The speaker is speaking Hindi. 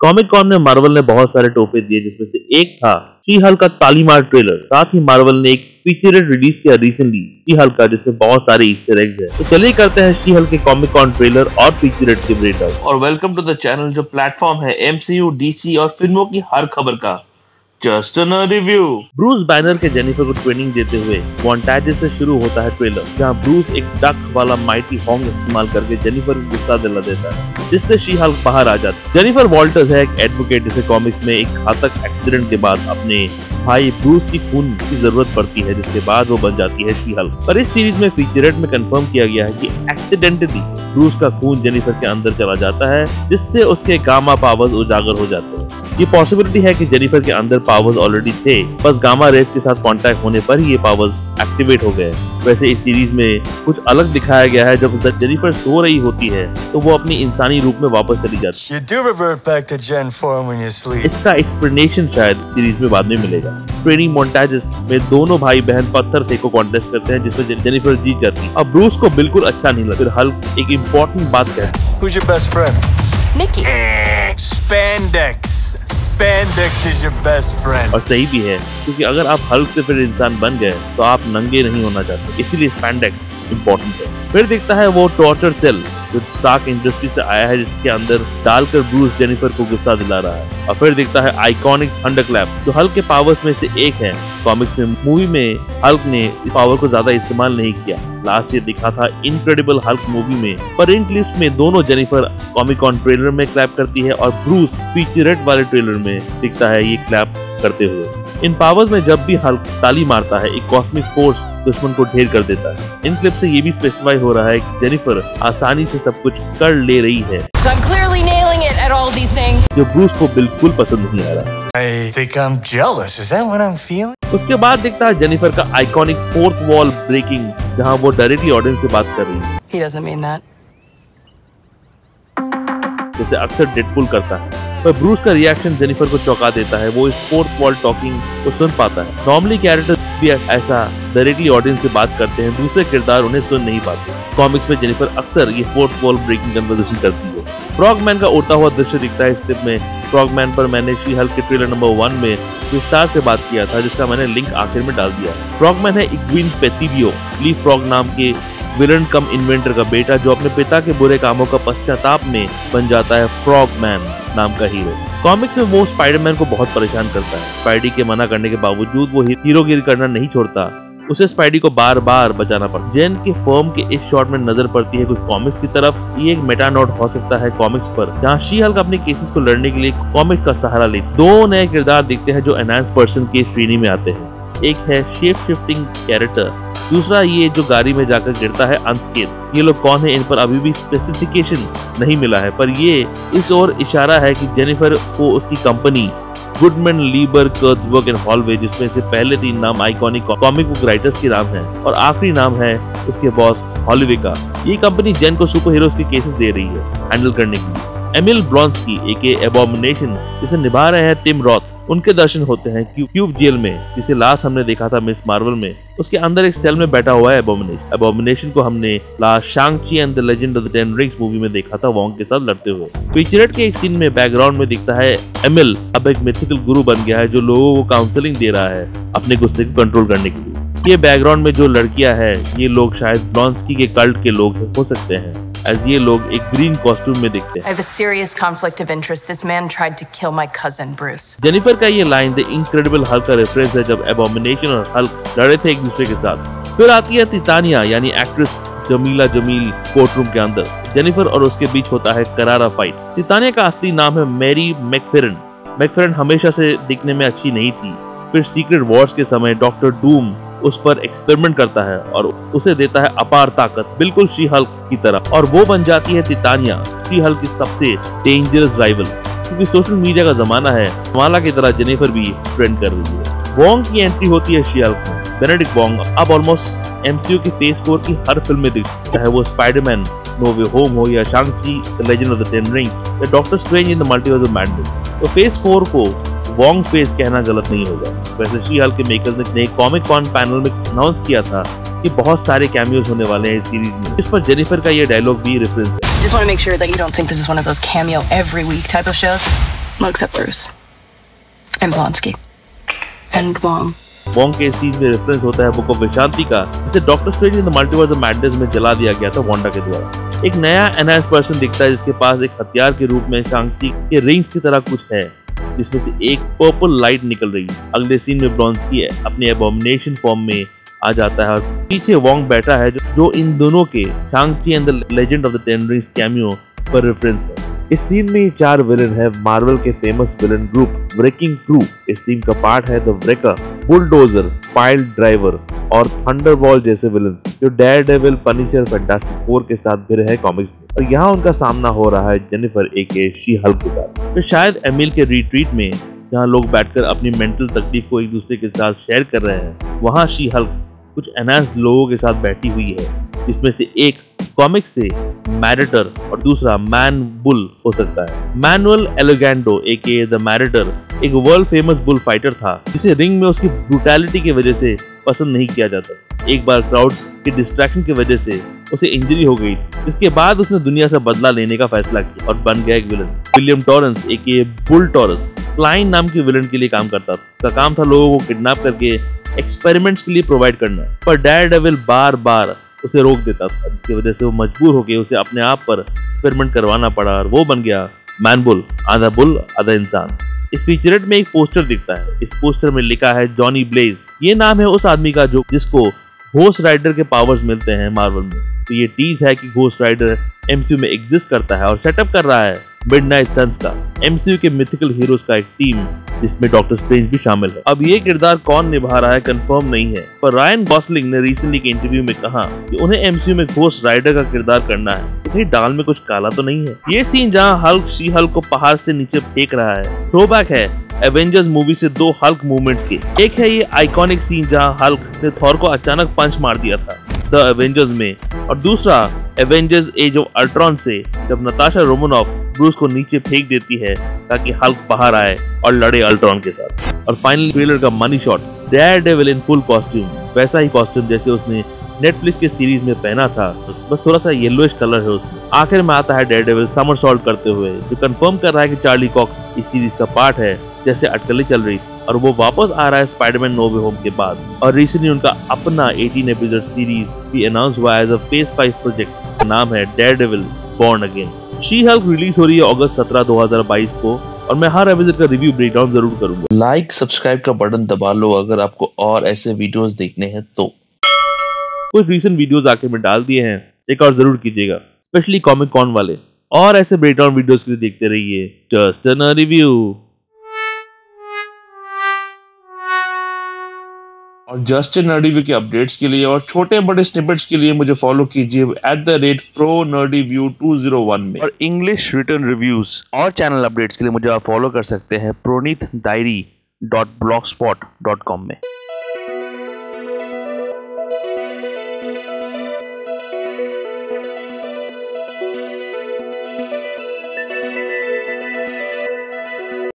कॉमिक कॉन में मार्वल ने बहुत सारे तोहफे दिए, जिसमें से एक था शी हल्क का तालीमार ट्रेलर। साथ ही मार्वल ने एक फीचरेड रिलीज किया रिसेंटली शी हल्क का, जिसमें बहुत सारे ईस्टर एग्स हैं। तो चलिए करते हैं शी हल्क के कॉमिक कॉन ट्रेलर और फीचरेड के ब्रेकडाउन। और वेलकम टू द चैनल, जो प्लेटफॉर्म है एमसीयू, डीसी और फिल्मों की हर खबर का just a review. Bruce banner के जेनिफर को ट्रेनिंग देते हुए मोन्टाजेस से शुरू होता है ट्रेलर, जहां ब्रूस एक डक वाला माइटी हॉन्ग इस्तेमाल करके जेनिफर को गुस्सा दिला देता है, जिससे शी हल्क बाहर आ जाती है। जेनिफर वॉल्टर्स है एक एडवोकेट, जिसे कॉमिक्स में एक घातक एक्सीडेंट के बाद अपने भाई ब्रूस की खून की जरूरत पड़ती है, जिसके बाद वो बन जाती है शी हल्क। पर इस सीरीज में फीचरेट में कंफर्म किया गया है कि एक्सीडेंटली ब्रूस का खून जेनिफर के अंदर चला जाता है, जिससे उसके गामा पावर्स उजागर हो जाते हैं। ये पॉसिबिलिटी है कि जेनिफर के अंदर पावर्स ऑलरेडी थे, बस गामा रेस के साथ कांटेक्ट होने पर ही ये पावर्स एक्टिवेट हो गए। वैसे इस सीरीज में कुछ अलग दिखाया गया है। जब जेनिफर सो रही होती है तो वो अपनी इंसानी रूप में वापस चली जाती है। इसका एक्सप्लेनेशन शायद सीरीज में बाद में मिलेगा। ट्रेनिंग मोन्टाजेस में दोनों भाई बहन पत्थर फेंको कॉन्टेस्ट करते हैं, जिसमें जेनिफर जीत जाती है। अब ब्रूस को बिल्कुल अच्छा नहीं लगा। फिर हल्क एक इम्पोर्टेंट बात कहता है, Who's your best friend? Nikki. Spandex. Spandex is your best friend. और सही भी है, क्योंकि अगर आप हल्क से फिर इंसान बन गए तो आप नंगे नहीं होना चाहते, इसीलिए स्पैंडेक्स इम्पोर्टेंट है। फिर दिखता है वो टॉर्चर सेल जो स्टार्क इंडस्ट्री से आया है, जिसके अंदर डालकर ब्रूस जेनिफर को गुस्सा दिला रहा है। और फिर दिखता है आइकॉनिक थंडरक्लैप, जो हल्क के पावर्स में से एक है। कॉमिक्स में मूवी में हल्क ने इस पावर को ज्यादा इस्तेमाल नहीं किया। लास्ट ईयर दिखा था इनक्रेडिबल हल्क मूवी में, पर इन क्लिप्स में दोनों जेनिफर कॉमिक कॉन ट्रेलर में क्लैप करती है और ब्रूस फीचरेट वाले ट्रेलर में दिखता है ये क्लैप करते हुए। इन पावर्स में जब भी हल्क ताली मारता है, एक कॉस्मिक फोर्स दुश्मन को ढेर कर देता है। इन क्लिप से ये भी स्पेसिफाई हो रहा है कि जेनिफर आसानी से सब कुछ कर ले रही है, जो ब्रूस को बिल्कुल पसंद नहीं आ रहा। I think I'm jealous. Is that what I'm feeling? उसके बाद दिखता है जेनिफर का आइकॉनिक फोर्थ वॉल ब्रेकिंग, जहां वो डायरेक्टली ऑडियंस से बात कर रही है। He doesn't mean that. जैसे अक्सर डेडपूल करता है, पर ब्रूस का रिएक्शन जेनिफर को चौंका देता है। वो इस फोर्थ वॉल टॉकिंग को सुन पाता है। नॉर्मली कैरेक्टर्स भी ऐसा डायरेक्टली ऑडियंस से बात करते हैं, दूसरे किरदार उन्हें सुन नहीं पाते। कॉमिक्स में जेनिफर अक्सर ये फोर्थ वॉल ब्रेकिंग कन्वर्सेशन करती है। फ्रॉगमैन का उड़ता हुआ दृश्य दिखता है इस क्लिप में। फ्रॉगमैन पर मैंने शी हल्क के ट्रेलर नंबर 1 में विस्तार से बात किया था, जिसका मैंने लिंक आखिर में डाल दिया। फ्रॉगमैन है इग्विन पेथिबियो, लीफ फ्रॉग नाम के विलन कम इन्वेंटर का बेटा, जो अपने पिता के बुरे कामों का पश्चाताप में बन जाता है फ्रॉगमैन नाम का हीरो। कॉमिक्स में वो स्पाइडरमैन को बहुत परेशान करता है। स्पाइडी के मना करने के बावजूद वो हीरोगिरी करना नहीं छोड़ता। उसे स्पाइडी को बार बार बचाना पड़ता है। जेन के फर्म के इस शॉट में नजर पड़ती है कुछ कॉमिक्स की तरफ। ये एक मेटा नोट हो सकता है कॉमिक्स पर, जहां शी हल्क अपने केसेस को लड़ने के लिए कॉमिक्स का सहारा लेती है। दो नए किरदार दिखते हैं जो एनहांस पर्सन की श्रेणी में आते हैं। एक है शेप शिफ्टिंग कैरेक्टर, दूसरा ये जो गाड़ी में जाकर गिरता है अनस्केथ। ये लोग कौन है, इन पर अभी भी स्पेसिफिकेशन नहीं मिला है, पर ये इस ओर इशारा है कि जेनिफर को उसकी कंपनी गुडमैन, लीबर, कर्ज़बर्ग एंड हॉलवे, जिसमें से पहले 3 नाम आइकॉनिक कॉमिक बुक राइटर्स के नाम हैं और आखिरी नाम है उसके बॉस हॉलवे का। ये कंपनी जेन को सुपर हीरोज के केसेस दे रही है हैंडल करने के लिए। एमिल ब्लॉन्स्की एके एबोमिनेशन, जिसे निभा रहे हैं टिम रॉथ, उनके दर्शन होते हैं क्यूब जेल में, जिसे लास्ट हमने देखा था मिस मार्वल में। उसके अंदर एक सेल में बैठा हुआ है एबोमिनेशन को हमने last Shang Chi and the legend of the 10 rings movie में देखा था वोंग के साथ लड़ते हुए। फीचरेट के एक सीन में बैकग्राउंड में दिखता है एमिल अब एक मिथिकल गुरु बन गया है, जो लोगों को काउंसलिंग दे रहा है अपने गुस्से को कंट्रोल करने के लिए। ये बैकग्राउंड में जो लड़कियां हैं, ये लोग शायद ब्लॉन्स्की के कल्ट के लोग हो सकते हैं, as ये लोग एक ग्रीन कॉस्ट्यूम में दिखते हैं। I have a serious conflict of interest. This man tried to kill my cousin Bruce. Jennifer का ये लाइन द इनक्रेडिबल हल्क का रेफरेंस है, जब एबोमिनेशन और हल्क लड़े थे एक दूसरे के साथ। फिर आती है तितानिया यानी एक्ट्रेस जमीला जमील कोर्टरूम के अंदर। जेनिफर और उसके बीच होता है करारा फाइट। तितानिया का असली नाम है मैरी मैकफेरन। मैकफेरन हमेशा से दिखने में अच्छी नहीं थी। फिर सीक्रेट वॉर्स के समय डॉक्टर डूम उस पर एक्सपेरिमेंट करता है और उसे देता है अपार ताकत, बिल्कुल शी हल्क की तरह, और वो बन जाती है तितानिया, शी हल्क की सबसे डेंजरस राइवल। क्योंकि सोशल मीडिया का जमाना है, कमाला की तरह जेनिफर भी ट्रेंड कर रही है। वोंग की एंट्री होती है शी हल्क में। बेनेडिक्ट वोंग अब ऑलमोस्ट एमसीयू की फेज 4 की हर फिल्म में दिखता है, चाहे वो स्पाइडरमैन नो वे होम हो या Shang Chi the legend of the 10 rings या Doctor Strange in the multiverse of madness. तो फेज 4 को वोंग फेज कहना गलत नहीं होगा। वैसे शी हल्क के मेकर्स ने कॉमिक कॉन पैनल में अनाउंस किया था कि बहुत सारे कैमियोज होने वाले हैं इस सीरीज में, इस पर जेनिफर का ये डायलॉग भी रेफरेंस है। Just want to make sure that you don't think this is one of those cameo every week type of shows. Well, except Bruce. And Blonsky. And Wong. Wong के सीन में रेफरेंस होता है बुक ऑफ विशांति का, जिसे doctor Strange in the multiverse of madness में जला दिया गया था वांडा के द्वारा। एक नया एनहांस पर्सन दिखता है जिसके पास एक हथियार के रूप में शांग-ची के रिंग्स की तरह कुछ है, जिसमें से एक पर्पल लाइट निकल रही है। अगले सीन में ब्लॉन्स्की अपने एबॉमिनेशन फॉर्म में आ जाता है और पीछे वोंग बैठा है जो इन दोनों के Shang Chi and the legend of the ten rings cameo पर रेफरेंस है। इस सीन में 4 विलन है मार्वल के famous villain group breaking through. इस टीम का पार्ट है the Wrecker, Bulldozer, Piledriver और थंडरबॉल्ट जैसे विलन जो डेयरडेविल, पनिशर, फैंटास्टिक फोर के साथ भी है कॉमिक्स में। और यहाँ उनका सामना हो रहा है जेनिफर एके शी हल्क के साथ। तो शायद एमिल के रिट्रीट में जहाँ लोग बैठकर अपनी मेंटल तकलीफ को एक दूसरे के साथ शेयर कर रहे हैं, वहाँ शी हल्क कुछ एनहांस लोगों के साथ बैठी हुई है, जिसमें से एक कॉमिक से मैरिटर और दूसरा मैन बुल हो सकता है। मैनुअल एलिगेंडो एके द मैरिटर एक वर्ल्ड फेमस बुल फाइटर था जिसे रिंग में उसकी ब्रूटैलिटी की वजह से पसंद नहीं किया जाता। एक बार क्राउड के डिस्ट्रैक्शन की वजह से उसे इंजरी हो गई, जिसके बाद उसने दुनिया से बदला लेने का फैसला किया और बन गया एक विलन। विलियम टॉरेंस एके बुल टॉरस फ्लाइन नाम के विलन के लिए काम करता था। उसका काम था लोगों को किडनैप करके एक्सपेरिमेंट्स के लिए प्रोवाइड करना, पर डेयरडेविल बार बार उसे रोक देता था, जिसकी वजह से वो मजबूर हो गए उसे अपने आप पर एक्सपेरिमेंट करवाना पड़ा और वो बन गया मैन बुल, आधा इंसान। इस फीचरेट में एक पोस्टर दिखता है। इस पोस्टर में लिखा है जॉनी ब्लेज। ये नाम है उस आदमी का जिसको घोस्ट राइडर के पावर्स मिलते हैं मार्वल में। तो ये टीज है कि घोस्ट राइडर एमसीयू में एग्जिस्ट करता है और सेटअप कर रहा है मिडनाइट सन्स का, एमसीयू के मिथिकल हीरोज का एक टीम जिसमें डॉक्टर स्ट्रेंज भी शामिल है। अब ये किरदार कौन निभा रहा है कंफर्म नहीं है, पर रायन गॉसलिंग ने रिसेंटली के इंटरव्यू में कहा कि उन्हें एमसीयू में घोस्ट राइडर का किरदार करना है। तो कहीं दाल में कुछ काला तो नहीं है। ये सीन जहाँ हल्क शी हल्क को पहाड़ से नीचे फेंक रहा है, थ्रोबैक है एवेंजर्स मूवी से 2 हल्क मूवमेंट्स के। एक है ये आइकॉनिक सीन जहाँ हल्क ने थॉर को अचानक पंच मार दिया था द एवेंजर्स में, और दूसरा एवेंजर्स एज ऑफ अल्ट्रॉन से जब नताशा रोमानोफ ब्रूस को नीचे फेंक देती है ताकि हल्क बाहर आए और लड़े अल्ट्रॉन के साथ। और फाइनल ट्रेलर का money shot, Daredevil in full costume, वैसा ही कॉस्ट्यूम जैसे उसने नेटफ्लिक्स के सीरीज में पहना था, बस थोड़ा सा येलोइश कलर है उसमें। आखिर में आता है डेयरडेविल समरसॉल्ट करते हुए, जो कंफर्म कर रहा है कि चार्ली कॉक्स इस सीरीज का पार्ट है जैसे अटकलें चल रही थी, और वो वापस आ रहा है स्पाइडरमैन नो वे होम के बाद। और रिसेंटली उनका अपना 18 एपिसोड सीरीज भी अनाउंस हुआ एज अ फेज 5 प्रोजेक्ट। नाम है Daredevil born again. She Hulk release हो रही है अगस्त 17, 2022 को, और मैं हर एपिसोड का रिव्यू ब्रेकडाउन जरूर करूंगा। लाइक सब्सक्राइब का बटन दबा लो अगर आपको और ऐसे वीडियोस देखने हैं तो। कुछ रीसेंट वीडियोस आके मैं डाल दिए हैं, एक और जरूर कीजिएगा, स्पेशली कॉमिक कॉन वाले। और ऐसे ब्रेकडाउन वीडियोस के लिए देखते रहिए जस्ट अ रिव्यू। और जस्टिन नर्डीव्यू के अपडेट्स के लिए और छोटे बड़े स्निपेट्स के लिए मुझे फॉलो कीजिए @ProNerdiview201 में। और इंग्लिश रिटर्न रिव्यूज और चैनल अपडेट्स के लिए मुझे आप फॉलो कर सकते हैं pronitdiary.blogspot.com में।